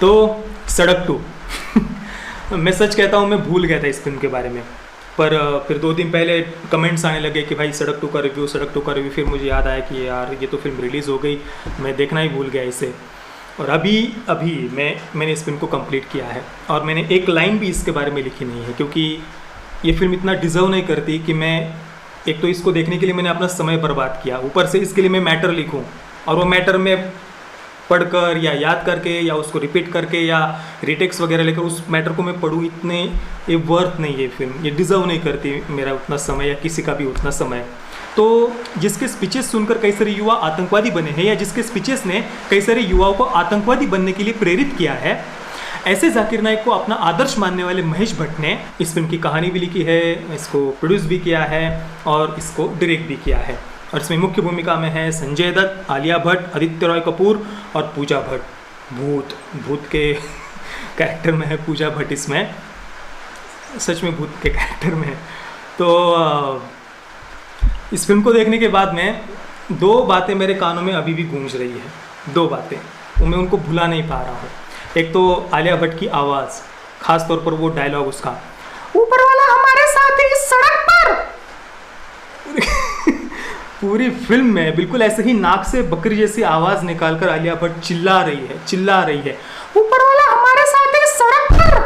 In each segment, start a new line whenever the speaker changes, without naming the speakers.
तो सड़क टू मैं सच कहता हूँ, मैं भूल गया था इस फिल्म के बारे में, पर फिर 2 दिन पहले कमेंट्स आने लगे कि भाई सड़क टू का रिव्यू, सड़क टू का रिव्यू। फिर मुझे याद आया कि यार ये तो फिल्म रिलीज़ हो गई, मैं देखना ही भूल गया इसे। और अभी मैंने इस फिल्म को कंप्लीट किया है, और मैंने एक लाइन भी इसके बारे में लिखी नहीं है, क्योंकि ये फिल्म इतना डिज़र्व नहीं करती कि मैं एक तो इसको देखने के लिए मैंने अपना समय बर्बाद किया, ऊपर से इसके लिए मैं मैटर लिखूं, और वो मैटर में पढ़कर या याद करके या उसको रिपीट करके या रिटेक्स वगैरह लेकर उस मैटर को मैं पढ़ूँ, इतने ये वर्थ नहीं है फिल्म, ये डिज़र्व नहीं करती मेरा उतना समय या किसी का भी उतना समय। तो जिसके स्पीचेस सुनकर कई सारे युवा आतंकवादी बने हैं, या जिसके स्पीचेस ने कई सारे युवाओं को आतंकवादी बनने के लिए प्रेरित किया है, ऐसे जाकिर नाइक को अपना आदर्श मानने वाले महेश भट्ट ने इस फिल्म की कहानी भी लिखी है, इसको प्रोड्यूस भी किया है और इसको डायरेक्ट भी किया है। और इसमें मुख्य भूमिका में है संजय दत्त, आलिया भट्ट, आदित्य रॉय कपूर और पूजा भट्ट। भूत के कैरेक्टर में है पूजा भट्ट इसमें, सच में भूत के कैरेक्टर में है। तो इस फिल्म को देखने के बाद में 2 बातें मेरे कानों में अभी भी गूंज रही है, 2 बातें, मैं उनको भुला नहीं पा रहा हूँ। एक तो आलिया भट्ट की आवाज़, खास तौर पर वो डायलॉग उसका, ऊपर वाला हमारे साथ ही इस सड़क पर। पूरी फिल्म में बिल्कुल ऐसे ही नाक से बकरी जैसी आवाज़ निकालकर आलिया भट्ट चिल्ला रही है, ऊपर वाला हमारे साथ ही इस सड़क पर।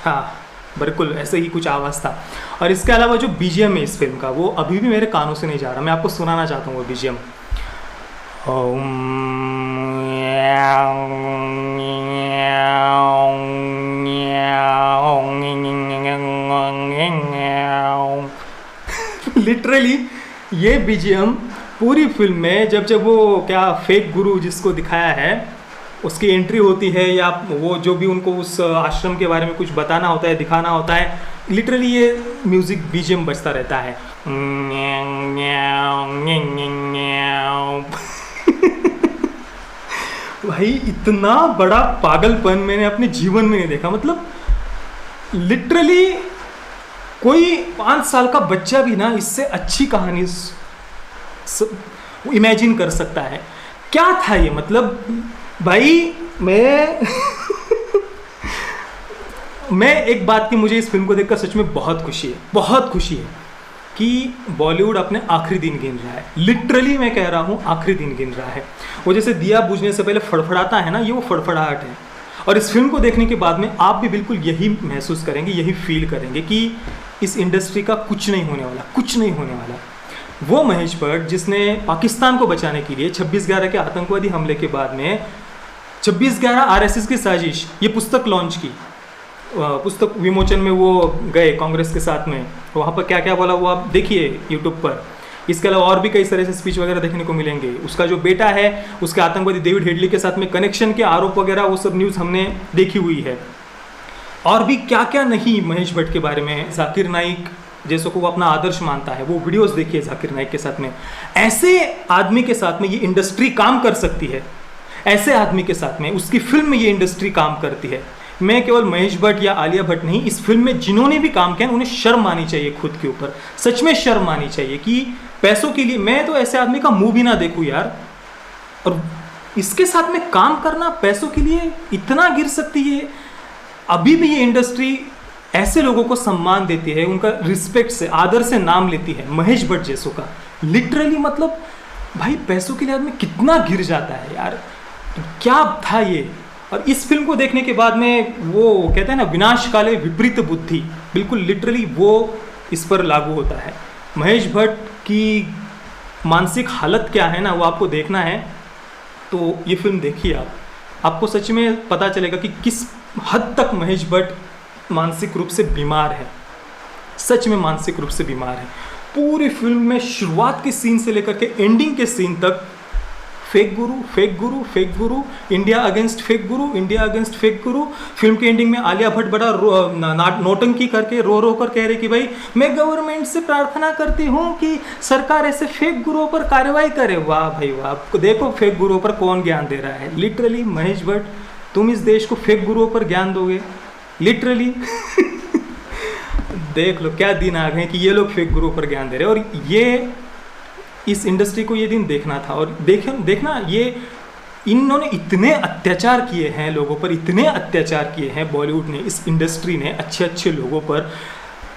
हाँ, बिल्कुल ऐसे ही कुछ आवाज़ था। और इसके अलावा जो बीजीएम है इस फिल्म का, वो अभी भी मेरे कानों से नहीं जा रहा, मैं आपको सुनाना चाहता हूँ वो बीजीएम। लिटरली ये बीजीएम पूरी फिल्म में जब वो क्या फेक गुरु जिसको दिखाया है उसकी एंट्री होती है, या वो जो भी उनको उस आश्रम के बारे में कुछ बताना होता है, दिखाना होता है, लिटरली ये म्यूज़िक बीजीएम बजता रहता है। भाई इतना बड़ा पागलपन मैंने अपने जीवन में नहीं देखा। मतलब लिटरली कोई 5 साल का बच्चा भी ना इससे अच्छी कहानी इमेजिन कर सकता है। क्या था ये, मतलब भाई मैं एक बात की, मुझे इस फिल्म को देखकर सच में बहुत खुशी है कि बॉलीवुड अपने आखिरी दिन गिन रहा है। लिटरली मैं कह रहा हूँ आखिरी दिन गिन रहा है। वो जैसे दिया बुझने से पहले फड़फड़ाता है ना, ये वो फड़फड़ाहट है। और इस फिल्म को देखने के बाद में आप भी बिल्कुल यही महसूस करेंगे, यही फील करेंगे कि इस इंडस्ट्री का कुछ नहीं होने वाला। वो महेश भट्ट जिसने पाकिस्तान को बचाने के लिए 26/11 के आतंकवादी हमले के बाद में 26/11 आरएसएस की साजिश, ये पुस्तक लॉन्च की, पुस्तक विमोचन में वो गए कांग्रेस के साथ में, वहाँ पर क्या क्या बोला वो आप देखिए यूट्यूब पर। इसके अलावा और भी कई सारे ऐसे स्पीच वगैरह देखने को मिलेंगे। उसका जो बेटा है उसके आतंकवादी डेविड हेडली के साथ में कनेक्शन के आरोप वगैरह, वो सब न्यूज़ हमने देखी हुई है। और भी क्या क्या नहीं महेश भट्ट के बारे में। जाकिर नाइक जैसों को वो अपना आदर्श मानता है, वो वीडियोस देखिए जाकिर नाइक के साथ में। ऐसे आदमी के साथ में ये इंडस्ट्री काम कर सकती है, ऐसे आदमी के साथ में उसकी फिल्म में ये इंडस्ट्री काम करती है। मैं केवल महेश भट्ट या आलिया भट्ट नहीं, इस फिल्म में जिन्होंने भी काम किया उन्हें शर्म आनी चाहिए खुद के ऊपर, सच में शर्म आनी चाहिए कि पैसों के लिए मैं तो ऐसे आदमी का मुंह भी ना देखूं यार। और इसके साथ में काम करना पैसों के लिए इतना गिर सकती है। अभी भी ये इंडस्ट्री ऐसे लोगों को सम्मान देती है, उनका रिस्पेक्ट से, आदर से नाम लेती है, महेश भट्ट जैसों का। लिटरली मतलब भाई पैसों के लिए आदमी कितना गिर जाता है यार, क्या था ये। और इस फिल्म को देखने के बाद में वो कहते हैं ना विनाश काले विपरीत बुद्धि, बिल्कुल लिटरली वो इस पर लागू होता है। महेश भट्ट की मानसिक हालत क्या है ना, वो आपको देखना है तो ये फिल्म देखिए आपको सच में पता चलेगा कि किस हद तक महेश भट्ट मानसिक रूप से बीमार है, सच में मानसिक रूप से बीमार है। पूरी फिल्म में शुरुआत के सीन से लेकर के एंडिंग के सीन तक फेक गुरु फेक गुरु फेक गुरु, इंडिया अगेंस्ट फेक गुरु, इंडिया अगेंस्ट फेक गुरु। फिल्म के एंडिंग में आलिया भट्ट बड़ा नोटंकी करके रो रो कर कह रही कि भाई मैं गवर्नमेंट से प्रार्थना करती हूँ कि सरकार ऐसे फेक गुरुओं पर कार्रवाई करे। वाह भाई वाह, आपको देखो फेक गुरुओं पर कौन ज्ञान दे रहा है। लिटरली महेश भट्ट, तुम इस देश को फेक गुरुओं पर ज्ञान दोगे लिटरली। देख लो क्या दिन आ गए कि ये लोग फेक गुरुओं पर ज्ञान दे रहे हैं। और ये इस इंडस्ट्री को ये दिन देखना था। और देखना ये इन्होंने इतने अत्याचार किए हैं लोगों पर, इतने अत्याचार किए हैं बॉलीवुड ने, इस इंडस्ट्री ने अच्छे अच्छे लोगों पर,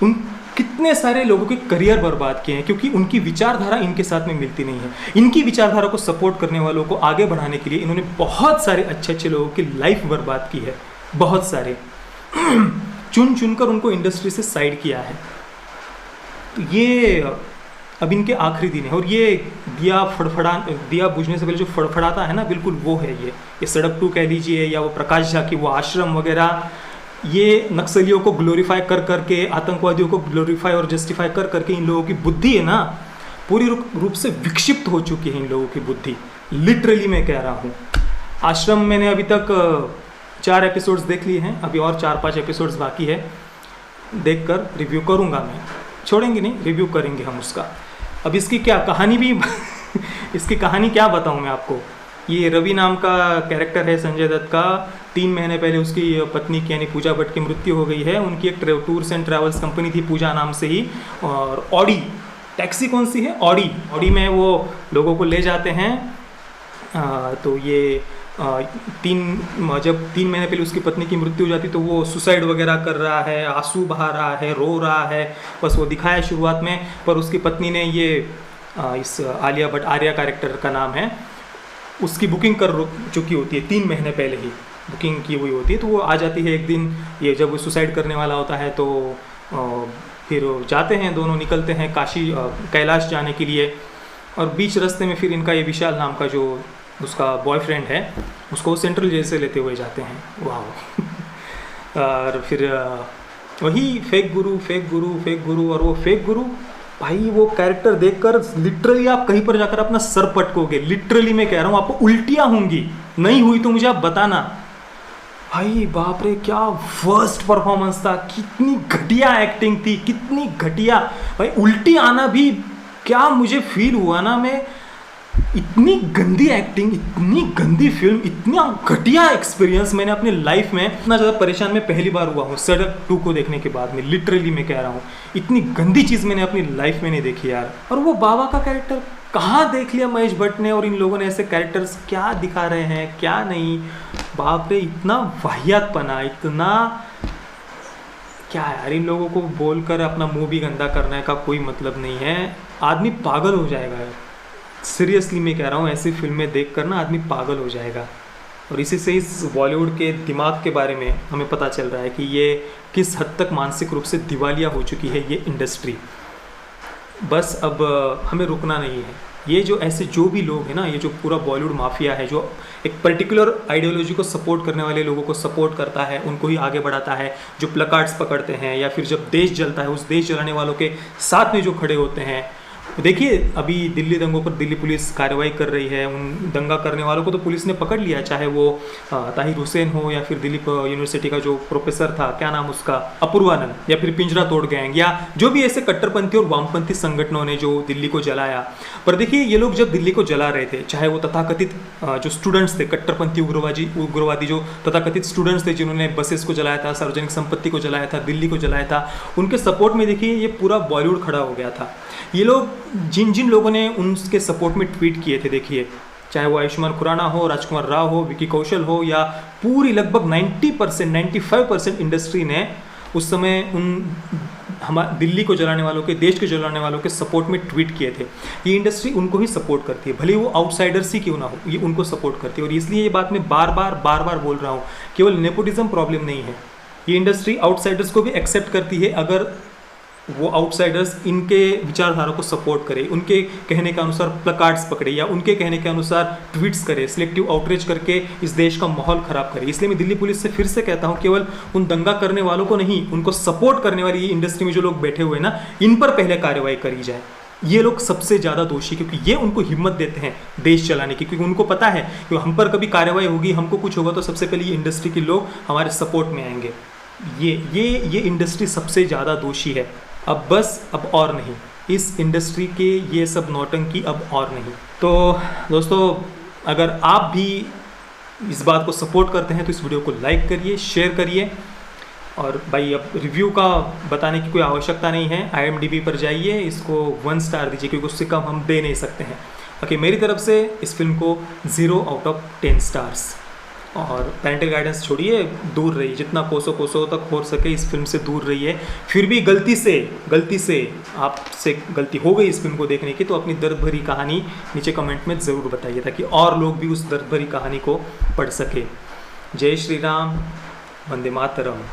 उन कितने सारे लोगों के करियर बर्बाद किए हैं, क्योंकि उनकी विचारधारा इनके साथ में मिलती नहीं है। इनकी विचारधारा को सपोर्ट करने वालों को आगे बढ़ाने के लिए इन्होंने बहुत सारे अच्छे अच्छे लोगों की लाइफ बर्बाद की है, बहुत सारे चुन चुनकर उनको इंडस्ट्री से साइड किया है। तो ये अब इनके आखिरी दिन है, और ये दिया बुझने से पहले जो फड़फड़ाता है ना, बिल्कुल वो है ये सड़क 2 कह लीजिए, या वो प्रकाश झा की वो आश्रम वगैरह, ये नक्सलियों को ग्लोरीफाई कर करके, आतंकवादियों को ग्लोरीफाई और जस्टिफाई कर करके इन लोगों की बुद्धि है ना पूरी रूप से विक्षिप्त हो चुकी है। इन लोगों की बुद्धि लिटरली मैं कह रहा हूँ। आश्रम मैंने अभी तक 4 एपिसोड्स देख लिए हैं, अभी और 4-5 एपिसोड्स बाकी है, देखकर रिव्यू करूँगा मैं, छोड़ेंगे नहीं, रिव्यू करेंगे हम उसका। अब इसकी क्या कहानी भी इसकी कहानी क्या बताऊँ मैं आपको। ये रवि नाम का कैरेक्टर है संजय दत्त का। 3 महीने पहले उसकी पत्नी की यानी पूजा भट्ट की मृत्यु हो गई है। उनकी एक टूर्स एंड ट्रैवल्स कंपनी थी पूजा नाम से ही, और ऑडी टैक्सी कौन सी है, ऑडी में वो लोगों को ले जाते हैं। तो ये जब 3 महीने पहले उसकी पत्नी की मृत्यु हो जाती तो वो सुसाइड वगैरह कर रहा है, आंसू बहा रहा है, रो रहा है, बस वो दिखाया शुरुआत में। पर उसकी पत्नी ने ये इस आलिया भट्ट, आर्या कैरेक्टर का नाम है, उसकी बुकिंग कर चुकी होती है, 3 महीने पहले ही बुकिंग की हुई होती है। तो वो आ जाती है एक दिन, ये जब वो सुसाइड करने वाला होता है तो फिर जाते हैं दोनों, निकलते हैं काशी कैलाश जाने के लिए। और बीच रास्ते में फिर इनका ये विशाल नाम का जो उसका बॉयफ्रेंड है, उसको सेंट्रल जेल से लेते हुए जाते हैं। वाह और फिर वही फेक गुरु, और वो फेक गुरु भाई, वो कैरेक्टर देखकर लिटरली आप कहीं पर जाकर अपना सर पटकोगे। लिटरली मैं कह रहा हूँ, आपको उल्टियाँ होंगी, नहीं हुई तो मुझे आप बताना। भाई बाप रे, क्या वर्स्ट परफॉर्मेंस था, कितनी घटिया एक्टिंग थी, कितनी घटिया। भाई उल्टी आना भी क्या मुझे फील हुआ ना, मैं इतनी गंदी एक्टिंग, इतनी गंदी फिल्म, इतना घटिया एक्सपीरियंस मैंने अपनी लाइफ में, इतना ज़्यादा परेशान मैं पहली बार हुआ हूँ सड़क 2 को देखने के बाद में। लिटरली मैं कह रहा हूँ, इतनी गंदी चीज़ मैंने अपनी लाइफ में नहीं देखी यार। और वो बाबा का कैरेक्टर कहाँ देख लिया महेश भट्ट ने, और इन लोगों ने ऐसे कैरेक्टर्स क्या दिखा रहे हैं क्या नहीं। बाप रे, इतना वाहियातपना, इतना क्या यार। इन लोगों को बोलकर अपना मुँह भी गंदा करने का कोई मतलब नहीं है, आदमी पागल हो जाएगा यार। सीरियसली मैं कह रहा हूँ, ऐसी फिल्में देख कर ना आदमी पागल हो जाएगा। और इसी से इस बॉलीवुड के दिमाग के बारे में हमें पता चल रहा है कि ये किस हद तक मानसिक रूप से दिवालिया हो चुकी है ये इंडस्ट्री। बस अब हमें रुकना नहीं है। ये जो ऐसे जो भी लोग हैं ना, ये जो पूरा बॉलीवुड माफिया है, जो एक पर्टिकुलर आइडियोलॉजी को सपोर्ट करने वाले लोगों को सपोर्ट करता है, उनको ही आगे बढ़ाता है, जो प्लकार्ड्स पकड़ते हैं, या फिर जब देश जलता है उस देश जलाने वालों के साथ में जो खड़े होते हैं। देखिए अभी दिल्ली दंगों पर दिल्ली पुलिस कार्रवाई कर रही है, उन दंगा करने वालों को तो पुलिस ने पकड़ लिया, चाहे वो ताहिर हुसैन हो, या फिर दिल्ली यूनिवर्सिटी का जो प्रोफेसर था, क्या नाम उसका, अपूर्वानंद, या फिर पिंजरा तोड़ गैंग, या जो भी ऐसे कट्टरपंथी और वामपंथी संगठनों ने जो दिल्ली को जलाया। पर देखिए ये लोग जब दिल्ली को जला रहे थे, चाहे वो तथाकथित जो स्टूडेंट्स थे, कट्टरपंथी उग्रवादी जो तथाकथित स्टूडेंट्स थे, जिन्होंने बसेस को जलाया था, सार्वजनिक संपत्ति को जलाया था, दिल्ली को जलाया था, उनके सपोर्ट में देखिए ये पूरा बॉलीवुड खड़ा हो गया था। ये लोग जिन लोगों ने उनके सपोर्ट में ट्वीट किए थे, देखिए चाहे वो आयुष्मान खुराना हो, राजकुमार राव हो, विकी कौशल हो, या पूरी लगभग 90% 95% इंडस्ट्री ने उस समय उन हमारे दिल्ली को जलाने वालों के, देश को जलाने वालों के सपोर्ट में ट्वीट किए थे। ये इंडस्ट्री उनको ही सपोर्ट करती है, भले वो आउटसाइडर्स ही क्यों ना हो, ये उनको सपोर्ट करती है। और इसलिए ये बात मैं बार बार बोल रहा हूँ, केवल नेपोटिज्म प्रॉब्लम नहीं है, ये इंडस्ट्री आउटसाइडर्स को भी एक्सेप्ट करती है, अगर वो आउटसाइडर्स इनके विचारधारा को सपोर्ट करे, उनके कहने के अनुसार प्लकार्ड्स पकड़े, या उनके कहने के अनुसार ट्वीट्स करे, सिलेक्टिव आउटरीच करके इस देश का माहौल ख़राब करे। इसलिए मैं दिल्ली पुलिस से फिर से कहता हूँ, केवल उन दंगा करने वालों को नहीं, उनको सपोर्ट करने वाली इंडस्ट्री में जो लोग बैठे हुए हैं ना, इन पर पहले कार्रवाई करी जाए। ये लोग सबसे ज़्यादा दोषी, क्योंकि ये उनको हिम्मत देते हैं देश चलाने की, क्योंकि उनको पता है कि हम पर कभी कार्रवाई होगी, हमको कुछ होगा तो सबसे पहले ये इंडस्ट्री के लोग हमारे सपोर्ट में आएंगे। ये इंडस्ट्री सबसे ज़्यादा दोषी है। अब बस, अब और नहीं, इस इंडस्ट्री के ये सब नौटंकी अब और नहीं। तो दोस्तों, अगर आप भी इस बात को सपोर्ट करते हैं तो इस वीडियो को लाइक करिए, शेयर करिए। और भाई अब रिव्यू का बताने की कोई आवश्यकता नहीं है, IMDb पर जाइए, इसको 1 स्टार दीजिए, क्योंकि उससे कम हम दे नहीं सकते हैं। ओके, मेरी तरफ से इस फिल्म को 0/10 स्टार्स। और पेरेंटल गाइडेंस छोड़िए, दूर रहिए, जितना कोसों तक हो सके इस फिल्म से दूर रहिए। फिर भी गलती से आपसे गलती हो गई इस फिल्म को देखने की, तो अपनी दर्द भरी कहानी नीचे कमेंट में ज़रूर बताइए, ताकि और लोग भी उस दर्द भरी कहानी को पढ़ सके। जय श्री राम, वंदे मातरम।